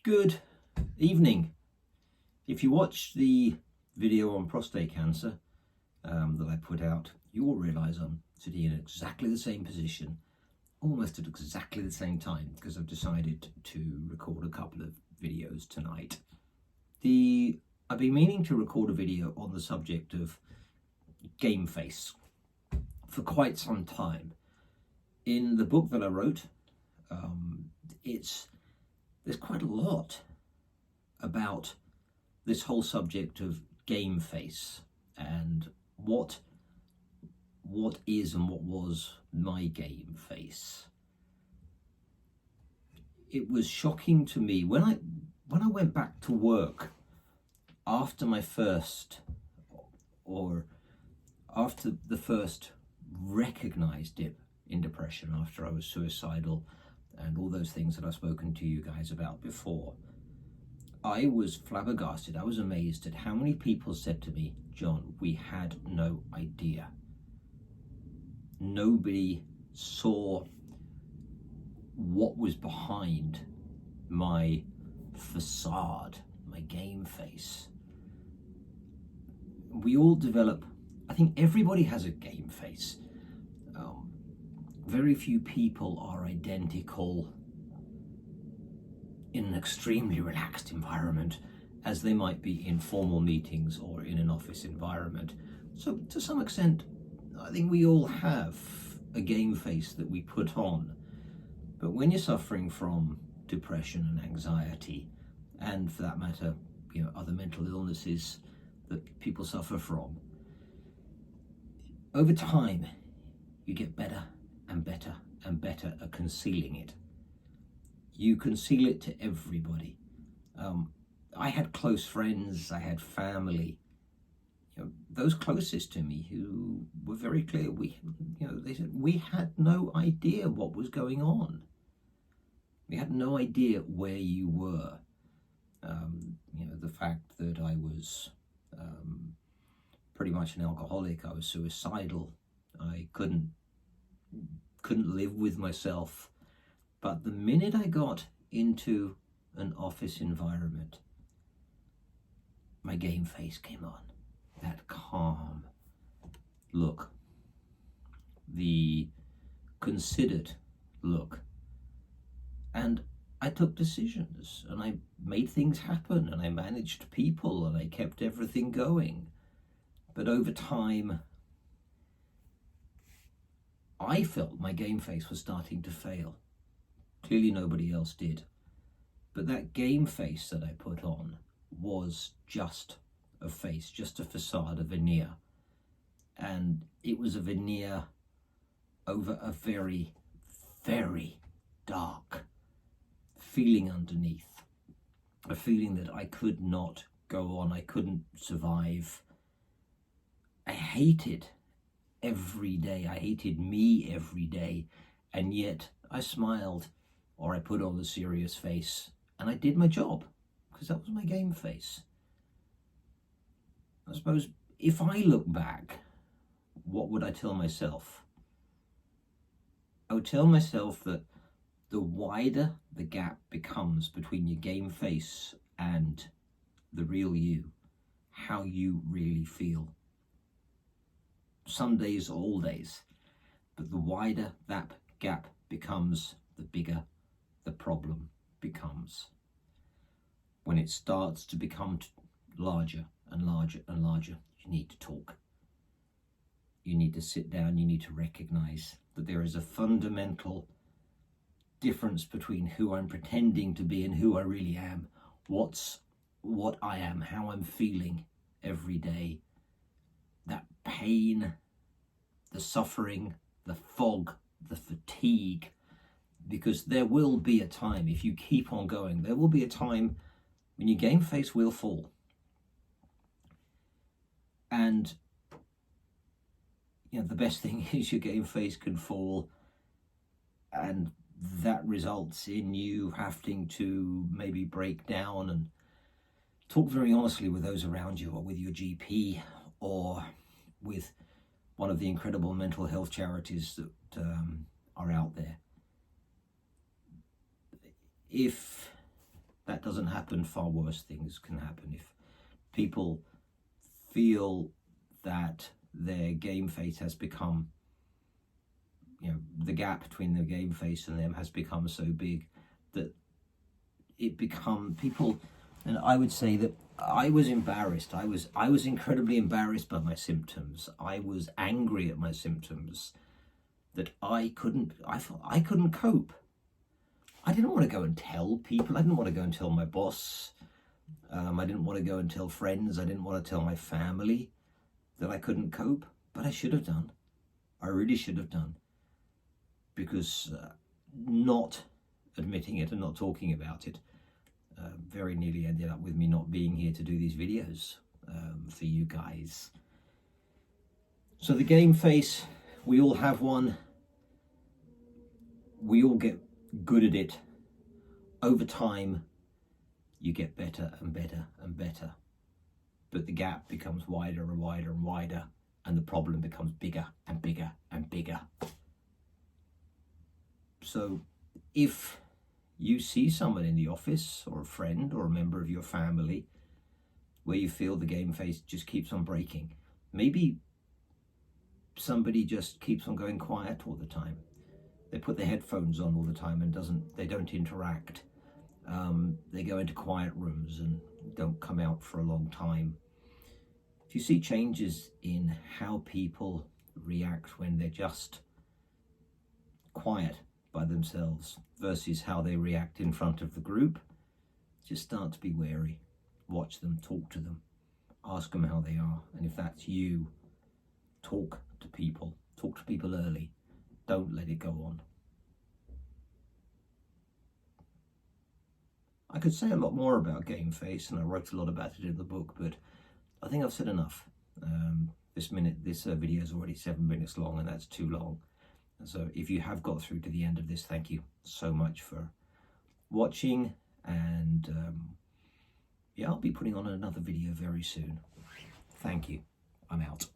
Good evening. If you watch the video on prostate cancer that I put out, you will realize I'm sitting in exactly the same position, almost at exactly the same time, because I've decided to record a couple of videos tonight. I've been meaning to record a video on the subject of game face for quite some time. In the book that I wrote, there's quite a lot about this whole subject of game face and what is and what was my game face. It was shocking to me when I went back to work after the first recognized dip in depression, after I was suicidal and all those things that I've spoken to you guys about before. I was flabbergasted. I was amazed at how many people said to me, "John, we had no idea." Nobody saw what was behind my facade, my game face. We all develop, I think everybody has a game face. Very few people are identical in an extremely relaxed environment as they might be in formal meetings or in an office environment. So to some extent, I think we all have a game face that we put on. But when you're suffering from depression and anxiety, and for that matter, other mental illnesses that people suffer from, over time, you get better and better and better at concealing it. You conceal it to everybody. I had close friends, I had family, those closest to me who were very clear. They said we had no idea what was going on. We had no idea where you were. The fact that I was pretty much an alcoholic, I was suicidal, I couldn't live with myself. But the minute I got into an office environment, my game face came on. That calm look, the considered look. And I took decisions and I made things happen and I managed people and I kept everything going. But over time, I felt my game face was starting to fail. Clearly nobody else did. But that game face that I put on was just a face, just a facade, a veneer. And it was a veneer over a very, very dark feeling underneath. A feeling that I could not go on, I couldn't survive. I hated every day. I hated me every day. And yet I smiled, or I put on a serious face, and I did my job, because that was my game face. I suppose if I look back, what would I tell myself? I would tell myself that the wider the gap becomes between your game face and the real you, how you really feel. Some days, all days, but the wider that gap becomes, the bigger the problem becomes. When it starts to become larger and larger and larger, you need to talk. You need to sit down, you need to recognize that there is a fundamental difference between who I'm pretending to be and who I really am, what I am, how I'm feeling every day. That pain, the suffering, the fog, the fatigue, because there will be a time, if you keep on going, there will be a time when your game face will fall. And the best thing is your game face can fall, and that results in you having to maybe break down and talk very honestly with those around you, or with your GP, or with one of the incredible mental health charities that are out there. If that doesn't happen, far worse things can happen. If people feel that their game face has become, the gap between the game face and them has become so big that it become people. And I would say that I was embarrassed. I was incredibly embarrassed by my symptoms. I was angry at my symptoms, that I couldn't cope. I didn't want to go and tell people. I didn't want to go and tell my boss. I didn't want to go and tell friends. I didn't want to tell my family that I couldn't cope, but I should have done. I really should have done. Because not admitting it and not talking about it very nearly ended up with me not being here to do these videos for you guys. So the game face, we all have one. We all get good at it. Over time, you get better and better and better. But the gap becomes wider and wider and wider, and the problem becomes bigger and bigger and bigger. So if you see someone in the office, or a friend, or a member of your family, where you feel the game face just keeps on breaking, maybe somebody just keeps on going quiet all the time. They put their headphones on all the time and they don't interact. They go into quiet rooms and don't come out for a long time. If you see changes in how people react when they're just quiet by themselves versus how they react in front of the group, just start to be wary. Watch them, talk to them, ask them how they are. And if that's you, talk to people early. Don't let it go on. I could say a lot more about game face, and I wrote a lot about it in the book, but I think I've said enough. This video is already 7 minutes long, and that's too long. So if you have got through to the end of this, thank you so much for watching. And yeah, I'll be putting on another video very soon. Thank you. I'm out.